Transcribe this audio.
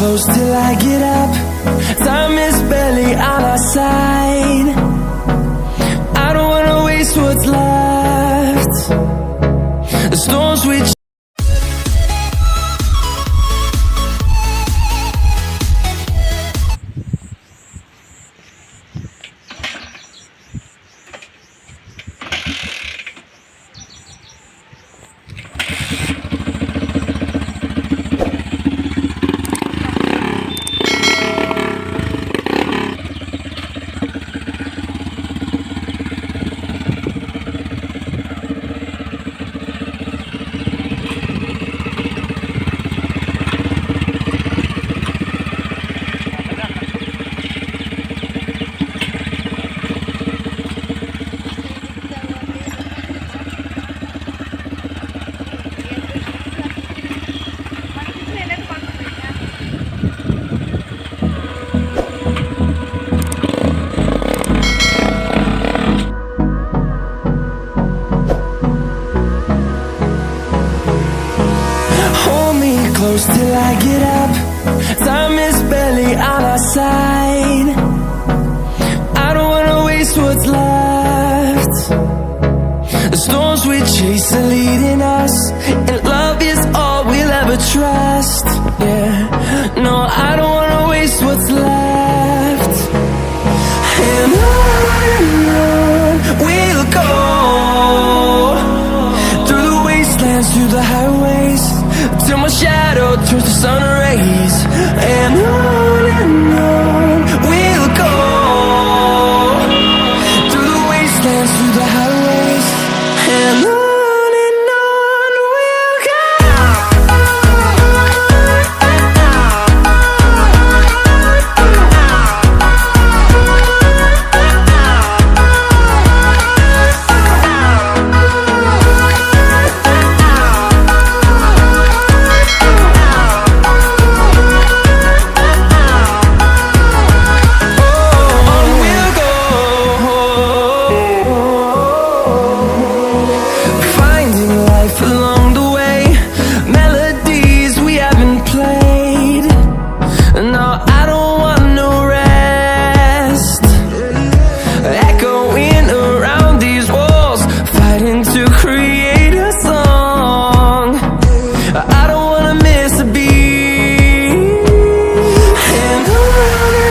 close till I get up. Time is barely on our side. I don't wanna waste what's left. The storms we close till I get up. Time is barely on our side. I don't wanna waste what's left. The storms we chase are leading us, and love is all we'll ever trust. Yeah, no, I don't wanna waste what's left. And on we'll go, through the wastelands, through the highways, till my shadow